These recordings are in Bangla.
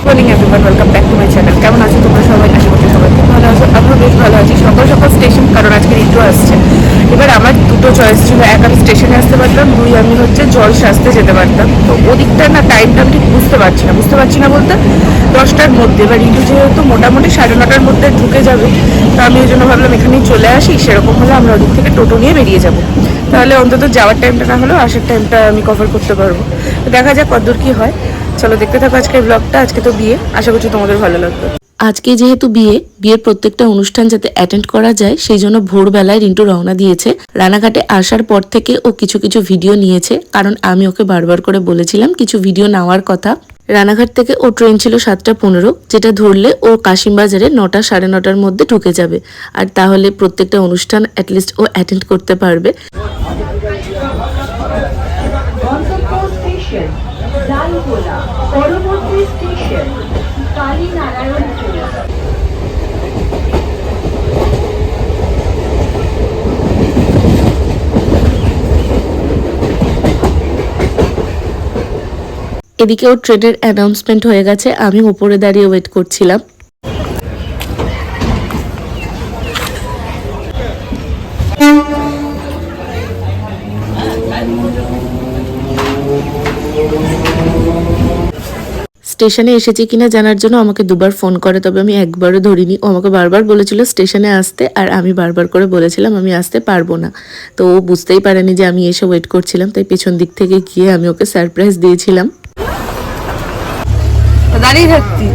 Morning everyone, welcome back to my channel. কেমন আছো তোমরা সবাই? আশা করছি সবাই খুব ভালো আছো। আমিও বেশ ভালো আছি। সকাল সকাল স্টেশন, কারণ আজকে ঋতু আসছে। এবার আমার দুটো চয়েস ছিল, এক আমি স্টেশনে আসতে পারতাম, দুই আমি জল সাজতে যেতে পারতাম। তো ওদিকটা না টাইমটা আমি ঠিক বুঝতে পারছি না বলতে 10টার মধ্যে। এবার ঋতু যেহেতু মোটামুটি 9:30টার মধ্যে ঢুকে যাবে, তো আমি ওই জন্য ভাবলাম এখানেই চলে আসি। সেরকম হলে আমরা ওদিক থেকে টোটো নিয়ে বেরিয়ে যাবো, তাহলে অন্তত যাওয়ার টাইমটা না হলেও আসার টাইমটা আমি কভার করতে পারবো। দেখা যাক কতদূর কি হয়। চলো দেখতে থাকো আজকের ব্লগটা। আজকে তো বিয়ে, আশা করছি তোমাদের ভালো লাগবে। আজকে যেহেতু বিয়ের প্রত্যেকটা অনুষ্ঠান যাতে অ্যাটেন্ড করা যায়, সেই জন্য ভোরবেলায় রিন্টু রওনা দিয়েছে। রানাঘাটে আসার পর থেকে ও কিছু কিছু ভিডিও নিয়েছে, কারণ আমি ওকে বারবার করে বলেছিলাম কিছু ভিডিও নেওয়ার কথা। রানাঘাট থেকে ও ট্রেন ছিল 7:15, যেটা ধরলে ও কাশিমবাজারে 9টা 9:30টার মধ্যে ঢুকে যাবে। আর তাহলে প্রত্যেকটা অনুষ্ঠান অ্যাটলিস্ট ও অ্যাটেন্ড করতে পারবে। পরবর্তী স্টেশন কালীনারায়ণপুর। এদিকে ও ট্রেনের অ্যানাউন্সমেন্ট হয়ে গেছে, আমি উপরে দাঁড়িয়ে ওয়েট করছিলাম। স্টেশনে এসেছি কিনা জানার জন্য আমাকে দুবার ফোন করে, তবে আমি একবারও ধরিনি। ও আমাকে বারবার বলেছিল স্টেশনে আসতে, আর আমি বারবার করে বলেছিলাম আমি আসতে পারবো না। তো ও বুঝতেই পারেনি যে আমি এসে ওয়েট করছিলাম, তাই পেছন দিক থেকে গিয়ে আমি ওকে সারপ্রাইজ দিয়েছিলাম। দাঁড়িয়ে থাকতি।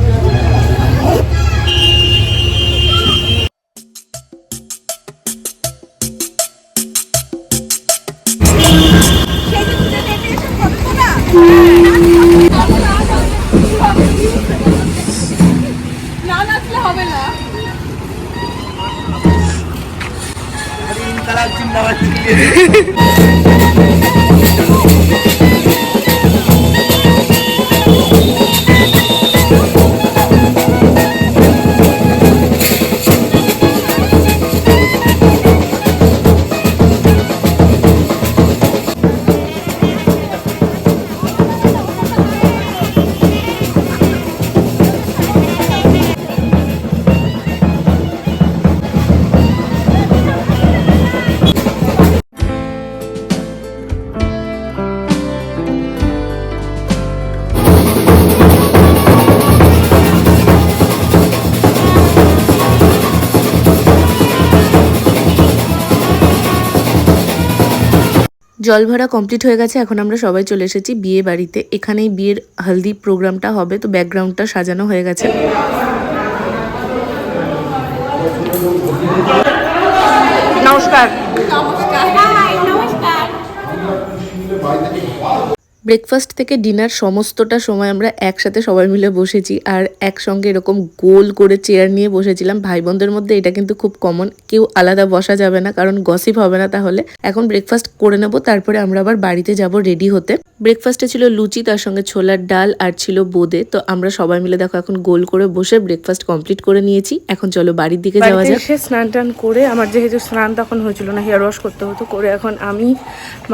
জল ভরা কমপ্লিট হয়ে গেছে, এখন আমরা সবাই চলে এসেছি বিয়ে বাড়িতে। এখানেই বিয়ের হলদি প্রোগ্রামটা হবে, তো ব্যাকগ্রাউন্ডটা সাজানো হয়ে গেছে। নমস্কার। ব্রেকফাস্ট থেকে ডিনার সমস্তটা সময় আমরা একসাথে সবাই মিলে বসেছি, আর একসঙ্গে এরকম গোল করে চেয়ার নিয়ে বসেছিলাম। ভাই বোনদের মধ্যে এটা কিন্তু খুব কমন, কেউ আলাদা বসা যাবে না, কারণ গসিপ হবে না তাহলে। এখন ব্রেকফাস্ট করে নেব, তারপরে আমরা আবার বাড়িতে যাব রেডি হতে। ব্রেকফাস্টে ছিল লুচি, তার সঙ্গে ছোলার ডাল, আর ছিল বোঁদে। তো আমরা সবাই মিলে দেখো এখন গোল করে বসে ব্রেকফাস্ট কমপ্লিট করে নিয়েছি। এখন চলো বাড়ির দিকে যাওয়া যাক। স্নান টান করে, আমার যেহেতু স্নান তখন হয়েছিল না, হেয়ার ওয়াশ করতে হতো করে, এখন আমি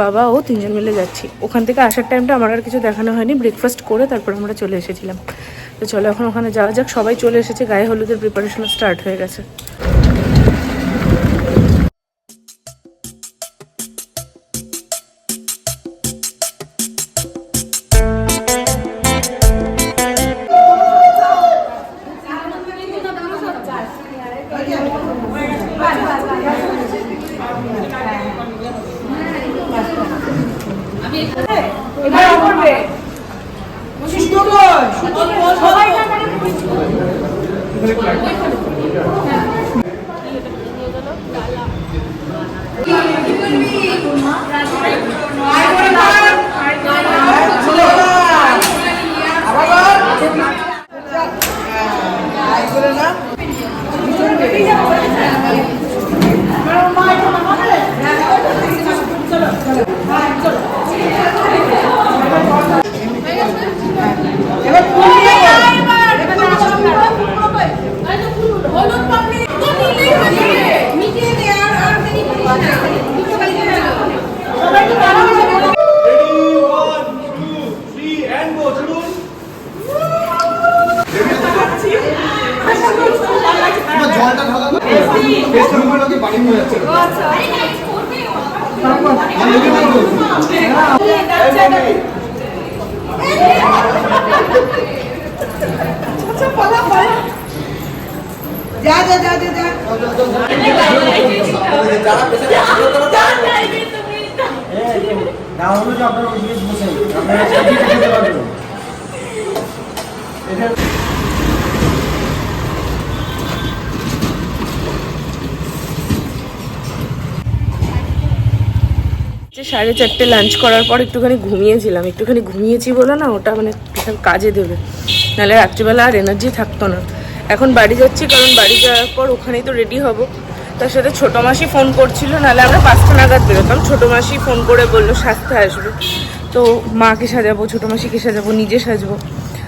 বাবা ও তিনজন মিলে যাচ্ছি। ওখান থেকে আসার টাইমটা আমার আর কিছু দেখানো হয়নি, ব্রেকফাস্ট করে তারপর আমরা চলে এসেছিলাম। তো চলো এখন ওখানে যাওয়া যাক। সবাই চলে এসেছে, গায়ে হলুদের প্রিপারেশন স্টার্ট হয়ে গেছে। যা যা যা যা যা না হলে তো আপনার ওই জিনিস বসে আপনারা সাজিয়ে খেতে পারবেন। যে 4:30 লাঞ্চ করার পর একটুখানি ঘুমিয়েছি বলে না ওটা মানে বিশাল কাজে দেবে, নাহলে রাত্রিবেলা আর এনার্জি থাকতো না। এখন বাড়ি যাচ্ছি, কারণ বাড়ি যাওয়ার পর ওখানেই তো রেডি হব। তার সাথে ছোটো মাসি ফোন করছিল, নাহলে আমরা 5টা নাগাদ বেরোতাম। ছোটো মাসি ফোন করে বললো সাজতে আসবে, তো মাকে সাজাবো, ছোটো মাসিকে সাজাবো, নিজে সাজবো,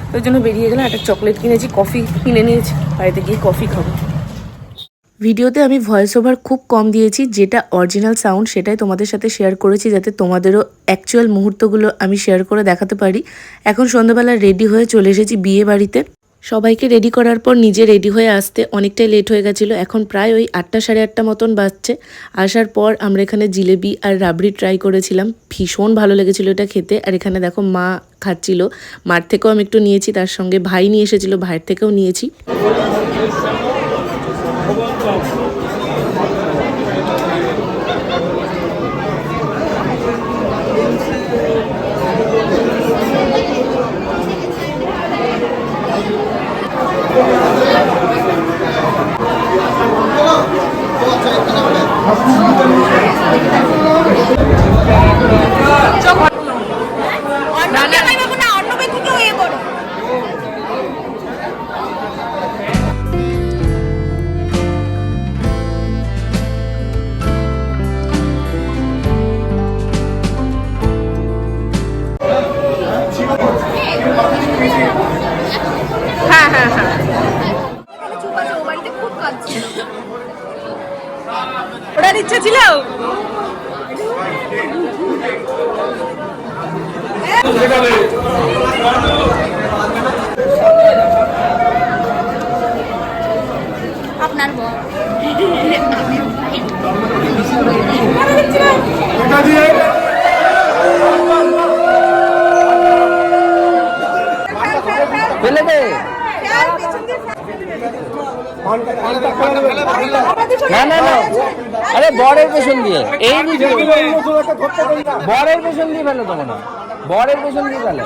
তো ওই জন্য বেরিয়ে গেলাম। একটা চকলেট কিনেছি, কফি কিনে নিয়েছি, বাড়িতে গিয়ে কফি খাবো। ভিডিওতে আমি ভয়েস ওভার খুব কম দিয়েছি, যেটা অরিজিনাল সাউন্ড সেটাই তোমাদের সাথে শেয়ার করেছি, যাতে তোমাদেরও অ্যাকচুয়াল মুহূর্তগুলো আমি শেয়ার করে দেখাতে পারি। এখন সন্ধ্যাবেলা রেডি হয়ে চলে এসেছি বিয়ে বাড়িতে। সবাইকে রেডি করার পর নিজে রেডি হয়ে আসতে অনেকটাই লেট হয়ে গেছিলো। এখন প্রায় ওই 8টা সাড়ে 8টা মতন বাজছে। আসার পর আমরা এখানে জিলেবি আর রাবড়ি ট্রাই করেছিলাম, ভীষণ ভালো লেগেছিলো এটা খেতে। আর এখানে দেখো মা খাচ্ছিল, মার থেকেও আমি একটু নিয়েছি, তার সঙ্গে ভাই নিয়ে এসেছিলো, ভাইয়ের থেকেও নিয়েছি। হ্যাঁ হ্যাঁ হ্যাঁ, ওটার ইচ্ছা ছিল। আপনার বর ফেলে দে না না না, আরে বরের পেছন দিয়ে এই বরের পেছন দিয়ে ফেলো, তোমার বরের পেছন দিয়ে ফেলো।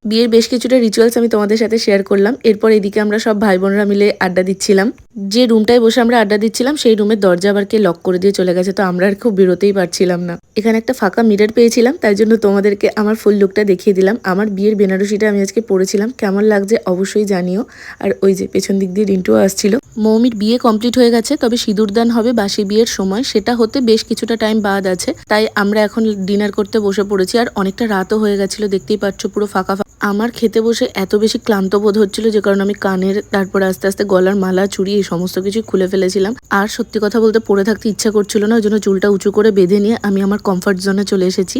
বিয়ের বেশ কিছুটা রিচুয়ালস আমি তোমাদের সাথে শেয়ার করলাম। এরপর এদিকে আমরা সব ভাই বোনরা মিলে আড্ডা দিচ্ছিলাম। যে রুমটায় বসে আমরা আড্ডা দিচ্ছিলাম সেই রুমের দরজা আবার কে লক করে দিয়ে চলে গেছে, তো আমরা আর খুব বেরোতেই পারছিলাম না। এখানে একটা ফাঁকা মিরর পেয়েছিলাম, তাই জন্য তোমাদেরকে আমার ফুল লুকটা দেখিয়ে দিলাম। আমার বিয়ের বেনারসিটা আমি আজকে পরেছিলাম, কেমন লাগছে অবশ্যই জানিও। আর ওই যে পেছন দিক দিয়ে রিন্টুও আসছিল। মৌমির বিয়ে কমপ্লিট হয়ে গেছে, তবে সিঁদুরদান হবে বাসি বিয়ের সময়, সেটা হতে বেশ কিছুটা টাইম বাদ আছে। তাই আমরা এখন ডিনার করতে বসে পড়েছি, আর অনেকটা রাতও হয়ে গেছিল, দেখতেই পাচ্ছ পুরো ফাঁকা। আমার খেতে বসে এত বেশি ক্লান্ত বোধ হচ্ছিল, যে কারণে আমি কানের, তারপর আস্তে আস্তে গলার মালা, চুড়ি এই সমস্ত কিছু খুলে ফেলেছিলাম। আর সত্যি কথা বলতে পড়ে থাকতে ইচ্ছা করছিল না, ওই জন্য চুলটা উঁচু করে বেঁধে নিয়ে আমি আমার কমফর্ট জোনে চলে এসেছি।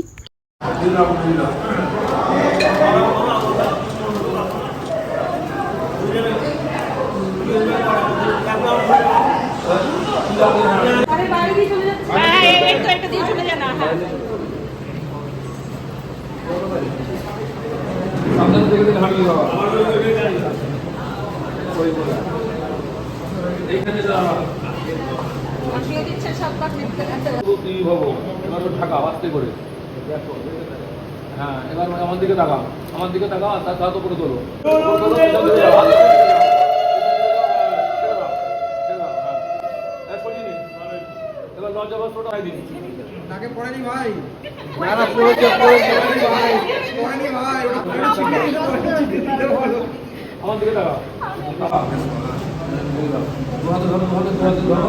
ঢাকা আস্তে করে, হ্যাঁ এবার আমার দিকে তাকাও, আমার দিকে তাকাও, আর তার উপরে তোলো। এবার লজ্জা বস্ত্রটা খাই দিন। তাকে পড়েনি ভাই না না পড়েছে পড়েনি ভাই পড়েনি ভাই আমার দিকে তাকাও। দু হাতে ধরো, দু হাতে ধরো।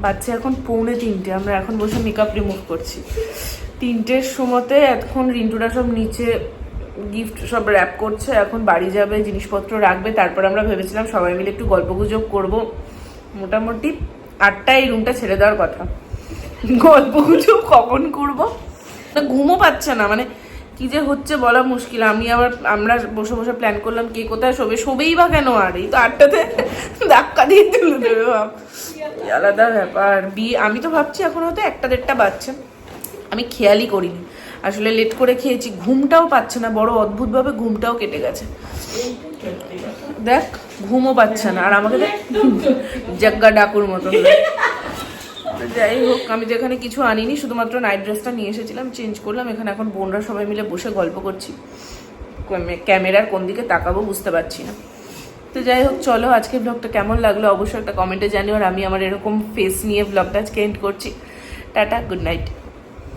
বাচ্চা এখন 2:45, আমরা এখন বসে মেকআপ রিমুভ করছি। 3টের সময়তে এখন রিন্টুরা সব নিচে গিফট সব র্যাপ করছে, এখন বাড়ি যাবে, জিনিসপত্র রাখবে, তারপর আমরা ভেবেছিলাম সবাই মিলে একটু গল্পগুজব করব। মোটামুটি 8টায় এই রুমটা ছেড়ে দেওয়ার কথা। গল্পগুজব কখন করব, ঘুমও পাচ্ছে না, মানে কি যে হচ্ছে বলা মুশকিল। আমরা বসে বসে প্ল্যান করলাম কে কোথায় শোবেই বা কেন, আর এই তো 8টাতে ধাক্কা দিয়ে তুলে দেবে, ভাব আলাদা ব্যাপার। বিয়ে আমি তো ভাবছি এখন হয়তো 1টা-1:30 বাজছে, আমি খেয়ালই করিনি, আসলে লেট করে খেয়েছি। ঘুমটাও পাচ্ছে না, বড় অদ্ভুতভাবে ঘুমটাও কেটে গেছে। দেখ ঘুমও পাচ্ছে না, আর আমাকে দেখ জাগ্গা ডাকুর মতো। যাই হোক, আমি তো এখানে কিছু আনিনি, শুধুমাত্র নাইট ড্রেসটা নিয়ে এসেছিলাম, চেঞ্জ করলাম। এখানে এখন বোনরা সবাই মিলে বসে গল্প করছি, ক্যামেরার কোন দিকে তাকাবো বুঝতে পারছি না। তো যাই হোক, চলো আজকে ব্লগটা কেমন লাগলো অবশ্যই একটা কমেন্টে জানিও। আর আমি আমার এরকম ফেস নিয়ে ব্লগটা আজকে এন্ড করছি। Tata, good night.